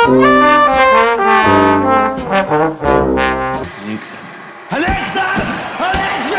هنكسب هنكسب هنكسب.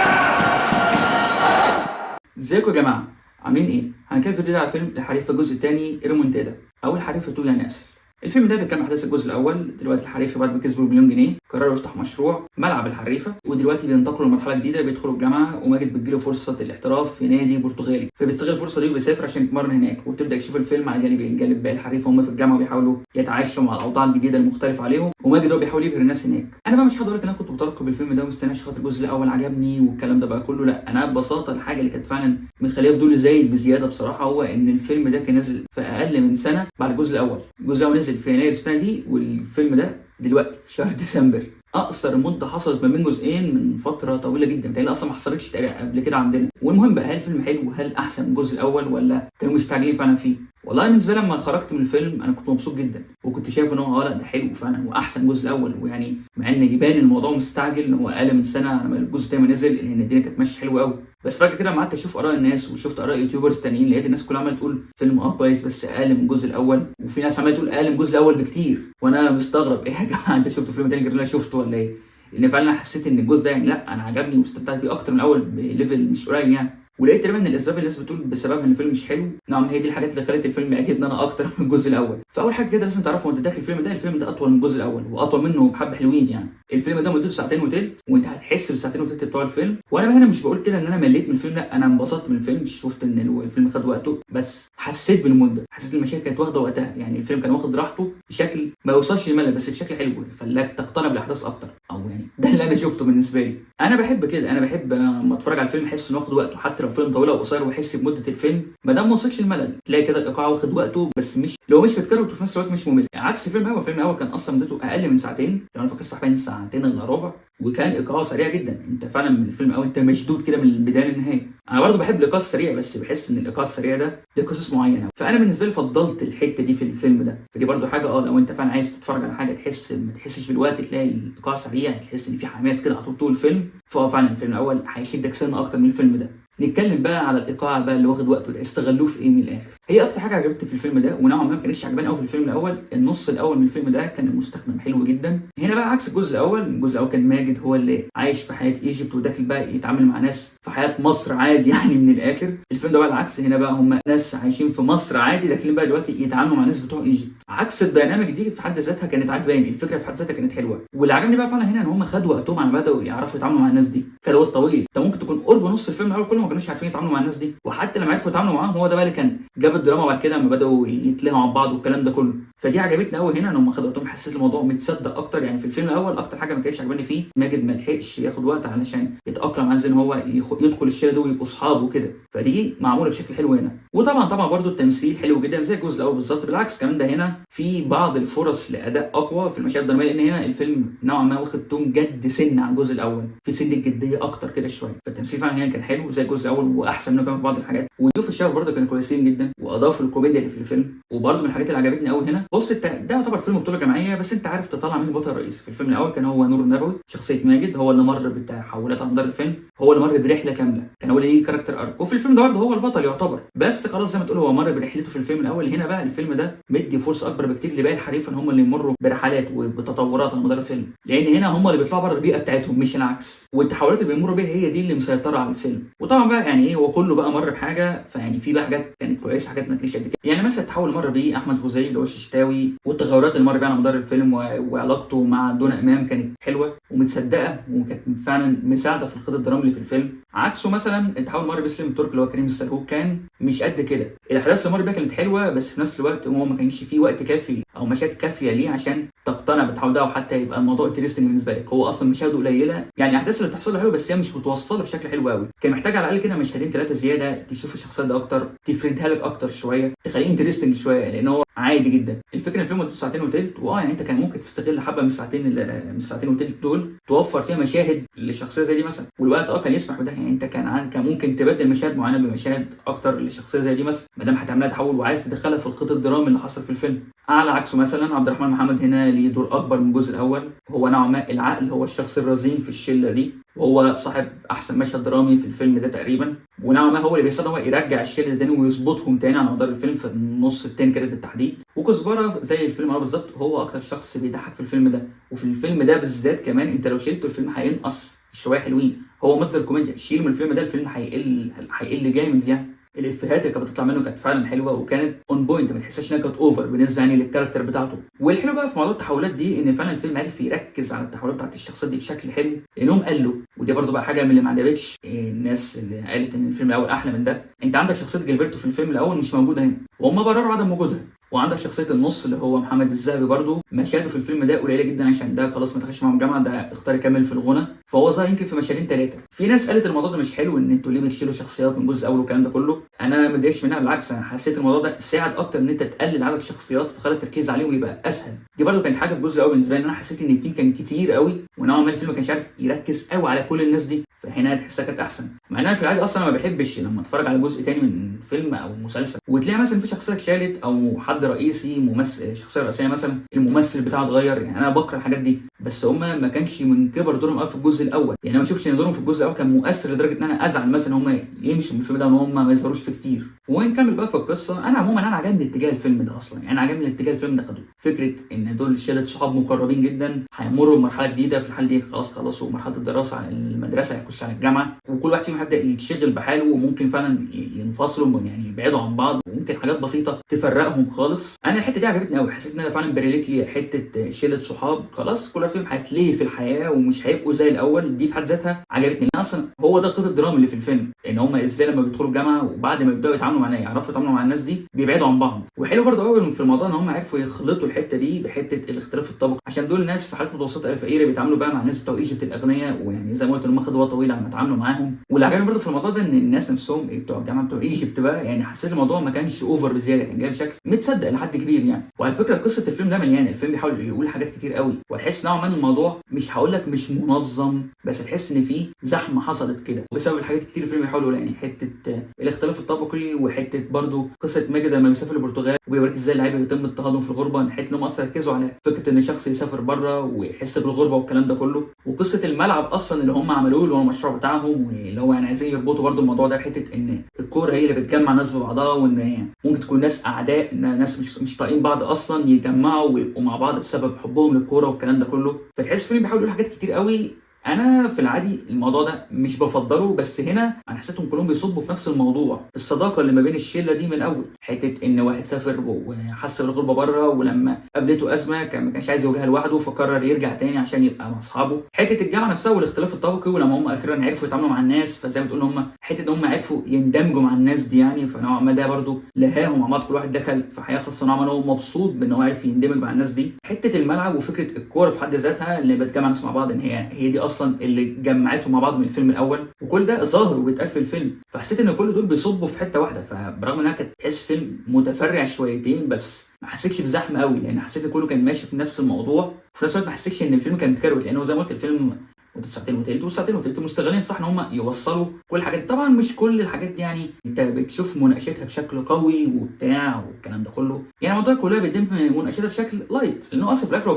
ازيكم يا جماعه، عاملين ايه؟ هنتكلم في الفيديو ده على فيلم الحريفه الجزء الثاني ريمونتادا او الحريفه 2 يعني اسف. الفيلم ده بيتكلم احداث الجزء الاول. دلوقتي الحريفه بعد ما كسبوا مليون جنيه قرروا يفتحوا مشروع ملعب الحريفه، ودلوقتي بينتقلوا لمرحله جديده، بيدخلوا الجامعه وماجد بتجيله فرصه الاحتراف في نادي برتغالي، فبيستغل الفرصه دي وبيسافر عشان يتمرن هناك. وبتبدا يشوف الفيلم على جانبين، جانب باقي الحريفه هم في الجامعه بيحاولوا يتعايشوا مع الاوضاع الجديده المختلفه عليهم، وماجد هو بيحاول يبهر الناس هناك. انا بقى مش هقدر اقول لك ان انا كنت مترقب الفيلم ده ومستني عشان خاطر الجزء الاول عجبني والكلام ده بقى كله، لا انا ببساطه الحاجه اللي كانت فعلا مخليه فضولي زايد بزياده بصراحه هو ان الفيلم ده كان نازل في اقل من سنه بعد الجزء الاول. الجزء الاول نزل في يناير السنه دي، والفيلم ده دلوقتي في شهر ديسمبر. اقصر مده حصلت ما بين جزئين من فتره طويله جدا، بتهيألي اصلا ما حصلتش تقريبا قبل كده عندنا. والمهم بقى، هل الفيلم حلو؟ هل احسن من الجزء الاول ولا كانوا مستعجلين فعلا فيه؟ والله بالنسبه لي لما خرجت من الفيلم انا كنت مبسوط جدا، وكنت شايف ان هو لا ده حلو فعلا واحسن من الجزء الاول. ويعني مع ان يبان الموضوع مستعجل ان هو اقل من سنه على ما الجزء الثاني نزل، لان الدنيا كانت ماشيه حلوه قوي. بس فجاه كده لما قعدت اشوف اراء الناس وشفت اراء يوتيوبرز تانيين، لقيت الناس كلها عماله تقول فيلم كويس بس اقل من الجزء الاول، وفي ناس عماله تقول اقل من الجزء الاول بكتير. وانا مستغرب ايه يا جماعه، انت شفتوا فيلم تاني غير اللي انا شفته ولا ايه؟ لان فعلا حسيت ان الجزء ده يعني لا انا عجبني واستمتعت بيه اكتر من الاول بليفل مش قليل يعني. ولقيت تقريبا ان الاسباب اللي الناس بتقول بسببها ان الفيلم مش حلو، نعم هي دي الحاجات اللي خلت الفيلم يعجبني انا اكتر من الجزء الاول. فاول حاجه كده لازم تعرفها وانت داخل الفيلم ده اطول من الجزء الاول واطول منه بحبه حلوين يعني. الفيلم ده مدته ساعتين وتلت، وانت هتحس بالساعتين وتلت بتوع الفيلم. وانا هنا مش بقول كده ان انا مليت من الفيلم، لا انا انبسطت من الفيلم، شفت ان الفيلم خد وقته بس حسيت بالمده، حسيت المشاهد كانت واخده وقتها. يعني الفيلم كان واخد راحته بشكل ما يوصلش للملل بس بشكل حلو خلاك تقتنع بالاحداث اكتر، او يعني ده اللي انا شفته بالنسبه لي. انا بحب كده، انا بحب لما اتفرج على الفيلم احس انه واخد وقته حتى لو فيلم طويل او قصير، واحس بمده الفيلم ما دام ما وصلش الملل. تلاقي كده الايقاع واخد وقته بس مش لو مش بتكرر وفي نفس الوقت مش ممل، عكس الفيلم الاول كان اصلا مدته اقل من ساعتين، لو انا فاكر صح بين ساعتين الا ربع، وكان ايقاعه سريع جدا. انت فعلا من الفيلم الاول انت مشدود كده من البدايه للنهايه. انا برضه بحب الايقاع السريع، بس بحس ان الايقاع السريع ده له قصص معينه، فانا بالنسبه لي فضلت الحته دي في الفيلم ده. فدي برضه حاجه لو انت فعلا عايز تتفرج على حاجه تحس ما تحسش بالوقت، تلاقي الايقاع سريع، تحس ان في حماس كده على طول الفيلم، فهو فعلا الفيلم الاول هيشدك سنه اكتر من الفيلم ده. نتكلم بقى على الايقاع بقى اللي واخد وقته، اللي استغلوه في ايه من الاخر. هي اكتر حاجه عجبتني في الفيلم ده ونوعا ما كانتش عجباني قوي في الفيلم الاول، النص الاول من الفيلم ده كان المستخدم حلو جدا. هنا بقى عكس الجزء الاول كان ماجد هو اللي عايش في حياه ايجيبت وداخل بقى يتعامل مع ناس في حياه مصر عادي يعني من الاخر. الفيلم ده بقى العكس، هنا بقى هم ناس عايشين في مصر عادي داخلين بقى دلوقتي يتعاملوا مع ناس بتوع ايجيبت. عكس الديناميك دي في حد ذاتها كانت عجباني، الفكره في حد ذاتها كانت حلوه. واللي عجبني بقى فعلا هنا ان هم خدوا وقتهم على ما بداوا يعرفوا يتعاملوا مع الناس دي. خدوا وقت طويل، انت ممكن تكون قرب نص الفيلم الاول كلهم ما كانوش عارفين يتعاملوا مع الناس دي، وحتى لما عرفوا يتعاملوا معاهم هو ده بقى اللي كان جاب الدراما بعد كده لما بداوا يتلهوا عن بعض والكلام ده كله. فدي عجبتني قوي هنا ان هم خدوا وقتهم، حسيت الموضوع متصدق اكتر. يعني في الفيلم الاول اكتر حاجه ما كانتش عجباني فيه ماجد ما لحقش ياخد وقت علشان يتاقلم على ان هو يدخل الشله دي ويبقوا اصحاب وكده، فدي معموله بشكل حلو هنا. وطبعا برده التمثيل حلو جدا زي الجزء الاول بالظبط، بالعكس كمان ده هنا في بعض الفرص لاداء اقوى في المشاهد الدراميه، لان هنا الفيلم نوعا ما واخد تون جد سن عن الجزء الاول، في سن الجديه اكتر كده شويه. فالتمثيل فعلا هنا كان حلو زي الجزء الاول واحسن منه كمان في بعض الحاجات. وضيوف الشباب برده كانوا كويسين جدا واضافوا الكوميديا اللي في الفيلم. وبرده من الحاجات اللي عجبتني قوي هنا، بص انت ده يعتبر فيلم بطوله جماعيه بس انت عارف تطلع مين البطل الرئيسي. في الفيلم الاول كان هو نور النبوي، شخصيه ماجد هو اللي مر بتحولات على مدار الفيلم، هو اللي مر برحله كامله، كان هو ليه كاركتر ارك. وفي الفيلم ده برده هو البطل يعتبر، بس خلاص زي ما تقول هو مر برحلته في الفيلم الاول. هنا بقى الفيلم ده مدي فرصه اكبر بكتير لباقي الحريفه ان هم اللي يمروا برحلات وبتطورات على مدار الفيلم، لان هنا هم اللي بيطلعوا بره البيئه بتاعتهم مش العكس، والتحولات اللي بيمروا بيها هي دي اللي مسيطره على الفيلم. وطبعا بقى يعني ايه، هو كله بقى مر بحاجه، فيعني في بقى حاجات كانت كويسه حاجات ما كانتش قد كده. يعني مثلا التحول اللي مر بيه احمد غزي اللي هو الششتاوي، والتغيرات اللي مر بيها على مدار الفيلم وعلاقته مع دون امام كانت حلوه ومتصدقه وكانت فعلا مساعده في الخط الدرامي اللي في الفيلم. عكسه مثلا التحول اللي مر باسلام الترك اللي هو كريم السلهوب كان مش قد كده. الاحداث اللي مر بيها كانت حلوه بس في نفس الوقت هو ما كانش فيه وقت كافي او مشاهد كافيه ليه عشان تقتنع بالتحول ده او حتى يبقى الموضوع انترستنج بالنسبه لك. هو اصلا مشاهده قليله، يعني الاحداث اللي بتحصل له حلوه بس هي مش متوصله بشكل حلو قوي. كان محتاج على الاقل كده مشهدين ثلاثه زياده تشوف الشخصيات ده اكتر، تفردها لك اكتر شويه، تخليه انترستنج شويه، لان هو عادي جدا. الفكره ان الفيلم مدته ساعتين وتلت، يعني انت كان ممكن تستغل حبه من الساعتين وتلت دول توفر فيها مشاهد لشخصيه زي دي مثلا، والوقت كان يسمح بده. يعني انت كان ممكن تبدل مشاهد معينه بمشاهد اكتر لشخصيه زي دي مثلا، ما دام هتعملها تحول وعايز تدخلها في الخط الدرامي اللي حصل في الفيلم. على عكسه مثلا عبد الرحمن محمد هنا ليه دور اكبر من الجزء الاول، هو نوعا ما العقل، هو الشخص الرزين في الشله دي، وهو صاحب احسن مشهد درامي في الفيلم ده تقريبا، ونوعا ما هو اللي بيستطيع هو يرجع الشله تاني ويظبطهم تاني على مدار الفيلم في النص التاني كده بالتحديد. وكزبره زي الفيلم بالظبط هو اكتر شخص بيضحك في الفيلم ده، وفي الفيلم ده بالذات كمان انت لو شلته الفيلم هينقص شويه حلوين. هو مصدر كوميديا، شيل من الفيلم ده الفيلم هيقل جامد يعني. الافيهات اللي كانت بتطلع منه كانت فعلا حلوه وكانت اون بوينت، ما تحسش انها كانت اوفر بالنسبه يعني للكاركتر بتاعته. والحلو بقى في موضوع التحولات دي ان فعلا الفيلم عارف يركز على التحولات بتاعت الشخصيات دي بشكل حلو، لانهم قالوا ودي برضو بقى حاجه من اللي ما عجبتش الناس اللي قالت ان الفيلم الاول احلى من ده. انت عندك شخصيه جilberto في الفيلم الاول مش موجوده هنا، وهم برروا عدم وجودها. وعندك شخصيه النص اللي هو محمد الذهبي برضو مشاهده في الفيلم ده قليله جدا عشان ده خلاص ما دخلش معاهم جامعه، ده اختار يكمل في الغنى، فهو ظهر يمكن في مشهدين ثلاثه. في ناس قالت الموضوع ده مش حلو، ان انتوا ليه بتشيلوا شخصيات من الجزء الاول والكلام ده كله. انا ما اتضايقتش منها، بالعكس انا حسيت الموضوع ده ساعد اكتر ان انت تقلل عدد الشخصيات فخلى التركيز عليهم يبقى اسهل. دي برضو كانت حاجه في الجزء الاول بالنسبه لي، ان انا حسيت ان التيم كان كتير قوي ونوعا ما الفيلم ما كانش عارف يركز قوي على كل الناس دي، فهنا تحسها كانت احسن. مع ان انا في العاده اصلا ما بحبش لما اتفرج على جزء تاني من فيلم او مسلسل وتلاقي مثلا في شخصيه اتشالت او حد رئيسي ممثل شخصيه رئيسيه مثلا الممثل بتاعه اتغير، يعني انا بكره الحاجات دي. بس هم ما كانش من كبر دورهم قوي في الجزء الاول، يعني انا ما اشوفش ان دورهم في الجزء الاول كان مؤثر لدرجه ان انا ازعل مثلا ان هم يمشوا من الفيلم ده وان هم ما يظهروش فيه كتير. ونكمل بقى في القصه. انا عموما انا عجبني اتجاه الفيلم ده اصلا، يعني انا عجبني الاتجاه الفيلم ده خده فكره ان دول شله صحاب مقربين جدا هيمروا بمرحله جديده، في الحاله دي خلاص خلصوا مرحله الدراسه على المدرسه هيخش على الجامعه، وكل واحد فيهم هيبدا يتشغل بحاله وممكن فعلا ينفصلوا يعني يبعدوا عن بعض، وممكن حاجات بسيطه تفرقهم خالص. انا الحته دي عجبتني قوي، حسيت ان انا فعلا بريليت لي حته شله صحاب خلاص كل واحد فيهم هتلهي في الحياه ومش هيبقوا زي الاول. دي في حد ذاتها عجبتني، لان اصلا هو ده الخط الدرامي اللي في الفيلم، ان هم ازاي لما بيدخلوا الجامعه وبعد ما بيبداوا يتعاملوا مع يعرفوا يتعاملوا مع الناس دي بيبعدوا عن بعض. وحلو برضه قوي في الموضوع ان هم عرفوا يخلطوا الحته دي بحته الاختلاف الطبقي، عشان دول ناس في حالات متوسطه فقيره بيتعاملوا بقى مع الناس بتوع ايجيبت الاغنياء، ويعني زي ما قلت هم خدوا وقت طويل على ما اتعاملوا معاهم. واللي عجبني برضه في الموضوع ده ان الناس نفسهم بتوع الجامعه بتوع ايجيبت بقى، يعني حسيت الموضوع ما كانش اوفر بزياده، كان جاي بشكل متصدق لحد كبير يعني. وعلى فكره قصه الفيلم ده مليانه، الفيلم بيحاول يقول حاجات كتير قوي، وتحس نوعا ما الموضوع مش هقول لك مش منظم، بس تحس ان في زحمه حصلت كده بسبب الحاجات كتير الفيلم بيحاول يقولها، يعني حته الاختلاف الطبقي، وحته برضه قصه ماجد لما بيسافر البرتغال وبيوريك ازاي اللعيبه بيتم اضطهادهم في الغربه، حته انهم اصلا ركزوا على فكره ان شخص يسافر بره ويحس بالغربه والكلام ده كله. وقصه الملعب اصلا اللي هم عملوه اللي هو المشروع بتاعهم، واللي هو يعني عايزين يربطوا برضه الموضوع ده بحته ان الكوره هي اللي بتجمع ناس ببعضها، وان يعني ممكن تكون ناس اعداء ناس مش طايقين بعض اصلا يتجمعوا ويبقوا مع بعض بسبب حبهم للكوره والكلام ده كله. فتحس الفيلم بيحاول يقول حاجات كتير قوي. انا في العادي الموضوع ده مش بفضله، بس هنا انا حسيتهم كلهم بيصبوا في نفس الموضوع، الصداقه اللي ما بين الشله دي من الاول، حته ان واحد سافر وحس بالغربه بره ولما قابلته ازمه ما كانش عايز يواجهها لوحده فقرر يرجع تاني عشان يبقى مع اصحابه، حته الجامعه نفسها والاختلاف الطبقي، ولما هم اخيرا عرفوا يتعاملوا مع الناس فزي ما تقول هم حته ان هم عرفوا يندمجوا مع الناس دي يعني، فنوعا ما ده برده لهاهم مع بعض، كل واحد دخل في حياه خاصه نوعا ما هو مبسوط بان هو عارف يندمج مع الناس دي. حته الملعب وفكره الكوره في حد ذاتها اللي بتجمع الناس مع بعض، ان هي دي اصلا اللي جمعتهم مع بعض من الفيلم الاول، وكل ده ظاهر وبيتقال في الفيلم. فحسيت ان كل دول بيصبوا في حته واحده، فبرغم انها كانت تحس فيلم متفرع شويتين بس ما حسيتش بزحمه قوي، لان حسيت ان كله كان ماشي في نفس الموضوع، وفي نفس الوقت ما حسيتش ان الفيلم كان متكروت، لانه زي ما قلت الفيلم مدته ساعتين وتلت والساعتين وتلت مستغلين صح ان هم يوصلوا كل الحاجات دي. طبعا مش كل الحاجات دي يعني انت بتشوف مناقشتها بشكل قوي وبتاع والكلام ده كله، يعني الموضوع كله بيتم مناقشتها بشكل لايت، لانه اصلا في الاخر هو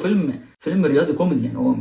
فيلم رياضي كوميدي، يعني هو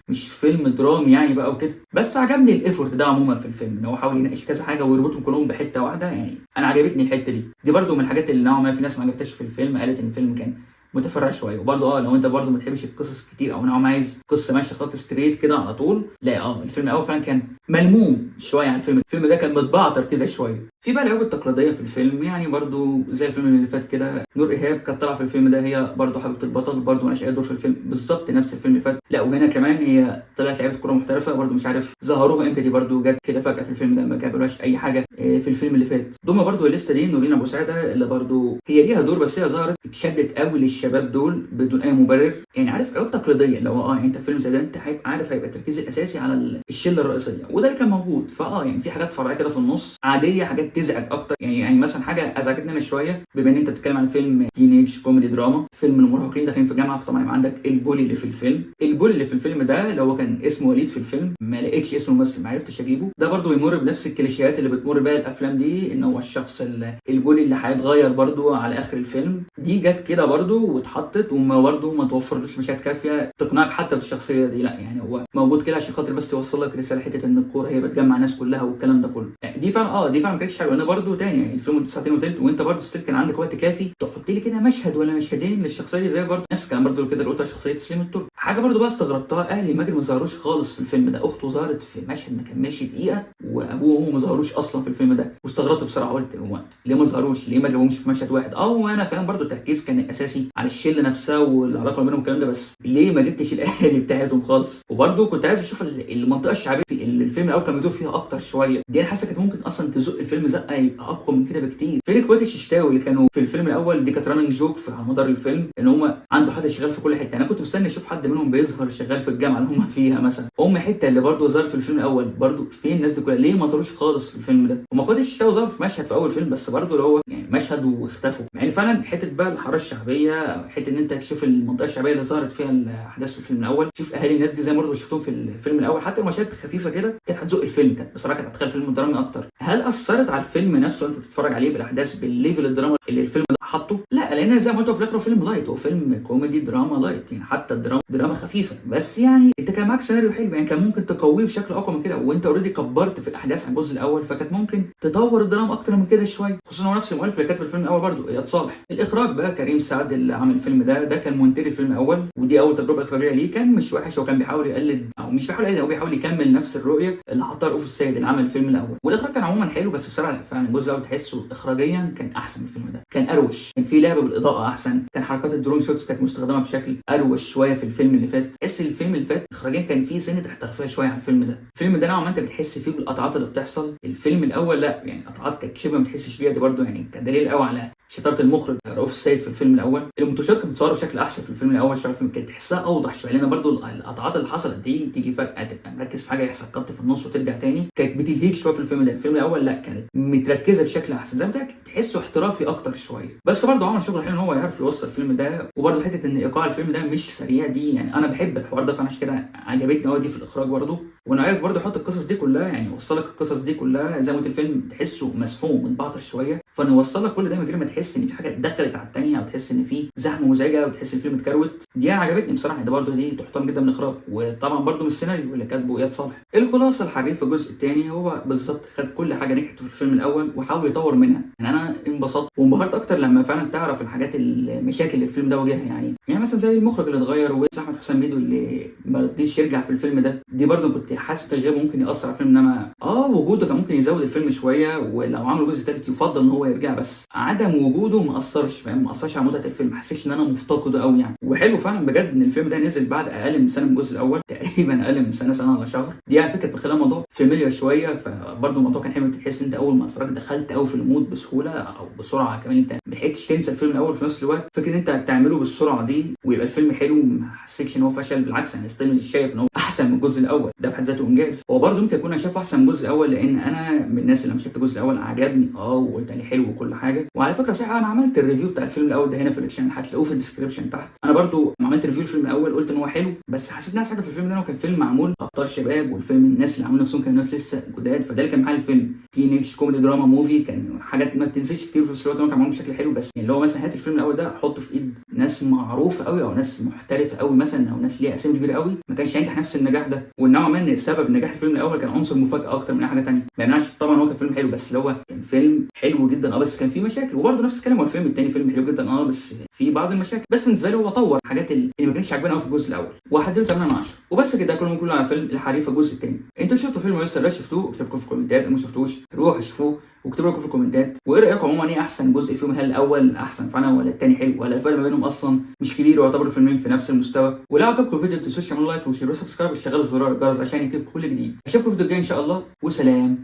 مش فيلم درامي يعني بقى وكده. بس عجبني الايفورت ده عموما في الفيلم، ان هو حاول يناقش كذا حاجه ويربطهم كلهم بحته واحده، يعني انا عجبتني الحته دي برده من الحاجات اللي نوعا ما في ناس ما عجبتهاش في الفيلم، قالت ان الفيلم كان متفرع شويه. وبرده لو انت برده ما بتحبش القصص كتير او نوعا ما عايز قصه ماشيه خط ستريت كده على طول، لا الفيلم الاول فعلا كان ملموم شويه عن الفيلم ده كان متبعتر كده شويه. في بقى العيوب التقليديه في الفيلم، يعني برده زي الفيلم اللي فات كده، نور ايهاب كانت طالعه في الفيلم ده هي برده حبيبه البطل، برده مالهاش اي دور في الفيلم بالظبط نفس الفيلم اللي فات، لا وهنا كمان هي طلعت لعيبه كوره محترفه، برده مش عارف ظهروها امتى، دي برده جت كده فجاه في الفيلم ده ما جابلهاش اي حاجه في الفيلم اللي فات. ضم برده الليسته دي نورين ابو سعده اللي برده هي ليها دور، بس هي ظهرت اتشدت قوي للشباب دول بدون اي مبرر، يعني عارف عيوب تقليديه اللي هو يعني انت في فيلم زي ده انت هيبقى عارف التركيز الاساسي على الشله الرئيسيه، وده اللي كان موجود. يعني في حاجات فرعيه كده في النص عاديه، حاجات حاجه تزعج اكتر. يعني مثلا حاجه ازعجتني انا شويه، بما ان انت بتتكلم عن فيلم تينيج كوميدي دراما، فيلم المراهقين داخلين في الجامعه، فطبعا يبقى عندك البولي اللي في الفيلم. البولي اللي في الفيلم ده اللي هو كان اسمه وليد في الفيلم، ما لقيتش اسمه ممثل ما عرفتش اجيبه. ده برده يمر بنفس الكليشيهات اللي بتمر بيها الافلام دي، ان هو الشخص البولي اللي هيتغير برده على اخر الفيلم. دي جت كده برده واتحطت، وما برده ما توفرلوش مشاهد كافيه تقنعك حتى بالشخصيه دي، لا يعني هو موجود كده عشان خاطر بس يوصل لك رساله حته ان الكوره هي بتجمع الناس كلها والكلام ده كله. يعني دي فعلا دي فعلا ما كانتش حلوه. انا برده تاني يعني الفيلم 9 وتلت، وانت برده ستيل كان عندك وقت كافي تحط لي كده مشهد ولا مشهدين للشخصيه دي، زي برده نفس الكلام برده كده اللي قلتها شخصيه سليم التركي. حاجه برده بقى استغربتها، اهلي ماجد ما ظهروش خالص في الفيلم ده. اخته ظهرت في مشهد ما كملش دقيقه، وابوه وامه ما ظهروش اصلا في الفيلم ده. واستغربت بصراحه، قلت هو ليه ما ظهروش؟ ليه ما جابوهمش في مشهد واحد؟ وانا فاهم برده التركيز كان الاساسي على الشله نفسها والعلاقه ما بينهم والكلام ده، بس ليه ما جبتش الاهالي بتاعتهم خالص؟ وبرده كنت عايز اشوف المنطقه الشعبيه في الفيلم الاول كان بيدور فيها اكتر شويه. دي انا حاسه كانت ممكن اصلا تزق الفيلم زقه يبقى اقوى من كده بكتير. فين اخوات الششتاوي اللي كانوا في الفيلم الاول؟ دي كانت راننج جوك على مدار الفيلم، ان هم عنده حد شغال في كل حته. انا كنت مستني اشوف حد منهم بيظهر شغال في الجامعه اللي هم فيها مثلا. حته اللي برده ظهر في الفيلم الاول برده فين الناس دي كلها؟ ليه ما ظهروش خالص في الفيلم ده؟ هم اخوات الششتاوي ظهروا في مشهد في اول فيلم بس، برده اللي هو يعني مشهد واختفوا. يعني فعلا حته بقى الحاره الشعبيه، حته ان انت تشوف المنطقه الشعبيه اللي ظهرت فيها الاحداث في الفيلم الاول، تشوف اهالي الناس دي زي ما برده شفتهم في الفيلم الاول، حتى المشاهد خفيفه كده كانت هتزق الفيلم. كانت بصراحه كانت هتخلي الفيلم درامي اكتر. هل اثرت على الفيلم نفسه انت بتتفرج عليه بالاحداث بالليفل الدراما اللي الفيلم ده حاطه؟ لا، لان زي ما قلت في الاخر فيلم لايت، هو فيلم كوميدي دراما لايت، يعني حتى دراما خفيفه. بس يعني انت كان معاك سيناريو حلو، يعني كان ممكن تقويه بشكل اقوى من كده، وانت اوريدي كبرت في الاحداث عن الجزء الاول، فكانت ممكن تطور الدراما اكتر من كده شويه. خصوصا هو نفس المؤلف اللي كاتب الفيلم الاول برده، اياد صالح. الاخراج بقى كريم سعد اللي عمل الفيلم ده كان منتج الفيلم الاول، ودي اول تجربه اخراجيه ليه. كان مش وحش، هو كان بيحاول يقلد، او مش بيحاول يقلد، هو بيحاول يكمل نفس الرؤيه اللي حطها رؤوف السيد اللي عمل الفيلم الاول. والاخراج كان عموما حلو، بس بصراحه فعلا الجزء الاول تحسه اخراجيا كان احسن من الفيلم ده، كان اروش، كان في لعبه بالاضاءه احسن، كان حركات الدرون شوتس كانت مستخدمه بشكل اروش شويه في الفيلم اللي فات. تحس الفيلم اللي فات اخراجيا كان فيه سنه احترافيه شويه عن الفيلم ده. الفيلم ده نوعا ما انت بتحس فيه بالقطعات اللي بتحصل. الفيلم الاول لا، يعني قطعات كانت شبه ما بتحسش بيها، دي برده يعني كان دليل قوي على شطاره المخرج رؤوف السيد في الفيلم الاول. المونتاجات كانت متصوره بشكل احسن في الفيلم الاول شويه، كانت تحسها اوضح شويه، لان برده القطعات اللي حصلت دي تيجي فجاه تبقى مركز في حاجه يحصل قط في النص وترجع تاني، كانت بتلهيك شويه في الفيلم ده. الفيلم الاول لا، كانت متركزه بشكل احسن، زي ما قلت لك تحسه احترافي اكتر شويه. بس برده عمل شغل حلو ان هو يعرف يوصل الفيلم ده. وبرده حته ان ايقاع الفيلم ده مش سريع، دي يعني انا بحب الحوار ده، فانا عشان كده عجبتني قوي دي في الاخراج برده. وانا عارف برده يحط القصص دي كلها، يعني يوصل لك القصص دي كلها زي ما قلت الفيلم تحسه مسحوم متبعتر شويه، فانه يوصل لك كل ده من غير ما تحس ان في حاجه دخلت على الثانيه، او تحس ان في زحمه مزعجه، او تحس الفيلم اتكروت. دي عجبتني بصراحه، ده برده دي تحترم جدا من الاخراج، وطبعا برده من السيناريو اللي كاتبه اياد صالح. الخلاصه الحبيب في الجزء الثاني هو بالظبط خد كل حاجه نجحت في الفيلم الاول وحاول يطور منها. يعني انا انبسطت وانبهرت اكتر لما فعلا تعرف الحاجات المشاكل اللي الفيلم ده واجهها. يعني مثلا زي المخرج اللي اتغير، واحمد حسام ميدو اللي ما رضيش يرجع في الفيلم ده، دي برده كنت حاسس تغييره ممكن ياثر على الفيلم، انما وجوده كان ممكن يزود الفيلم شويه، ولو عملوا جزء ثالث يفضل ان هو يرجع، بس عدم وجوده ما اثرش، فاهم، ما اثرش على متعه الفيلم، ما حسيتش ان انا مفتقده قوي يعني. وحلو فعلا بجد ان الفيلم ده نزل بعد اقل من سنه من الجزء الاول، تقريبا اقل من سنه ولا شهر. دي على فكره بتخلي الموضوع فاميليار شويه، فبرده الموضوع كان حلو، تحس انت اول ما اتفرجت دخلت قوي في المود بسهوله او بسرعه، كمان انت ما لحقتش تنسى الفيلم الاول في نفس الوقت. فكره انت تعمله بالسرعه دي ويبقى الفيلم حلو، ما حسيتش ان هو فشل، بالعكس انا ستيل شايف ان هو احسن من الجزء الاول، ده في حد ذاته انجاز. هو برده ممكن اكون انا شايفه احسن من الجزء الاول، لان انا من الناس اللي لما شفت الجزء الاول عجبني وقلت عليه حلو وكل حاجه. وعلى فكره صحيح انا عملت الريفيو بتاع الفيلم الاول ده هنا في الريكشن، هتلاقوه في الديسكربشن تحت. انا برده عملت ريفيو الفيلم الاول قلت ان هو حلو، بس حسيت ان حاجه في الفيلم ده انه كان فيلم معمول ابطال شباب، والفيلم الناس اللي عملوا نفسهم كانوا ناس لسه جداد، فده اللي كان معايا الفيلم تينيج كوميدي دراما موفي، كان حاجات ما بتنسيش كتير في نفس الوقت، كان معمول بشكل حلو. بس يعني اللي هو مثلا هات الفيلم الاول ده حطه في ايد ناس معروفه قوي او ناس محترفه قوي مثلا، او ناس ليها اسامي كبيره قوي، ما كانش هينجح نفس النجاح ده. والنوع ما ان سبب نجاح الفيلم الاول كان عنصر مفاجاه اكتر من اي حاجه ثانيه. ما يمنعش طبعا هو كان فيلم حلو، بس اللي هو كان فيلم حلو جدا بس كان فيه مشاكل. وبرده نفس الكلام هو الفيلم الثاني فيلم حلو جدا بس في بعض المشاكل، بس بالنسبه لي هو طور حاجات اللي ما كانتش عاجباني قوي في الجزء الاول، وهديله 8 من 10. وبس كده كله على فيلم الحريفه الجزء الثاني. انتوا شفتوا فيلم لسه لا شفتوه؟ اكتبوا في الكومنتات، ما شفتوش روحوا شوفوه واكتبوا لكم في الكومنتات، وايه رايكم عموما ايه احسن جزء فيهم؟ هل الاول احسن فعلا ولا الثاني حلو، ولا الفرق ما بينهم اصلا مش كبير ويعتبروا فيلمين في نفس المستوى؟ ولو عجبكم الفيديو ما تنسوش تعملوا لايك وشير وسبسكرايب وتشغلوا زرار الجرس عشان يجيلكم كل جديد. اشوفكم في الفيديو الجاي ان شاء الله، وسلام.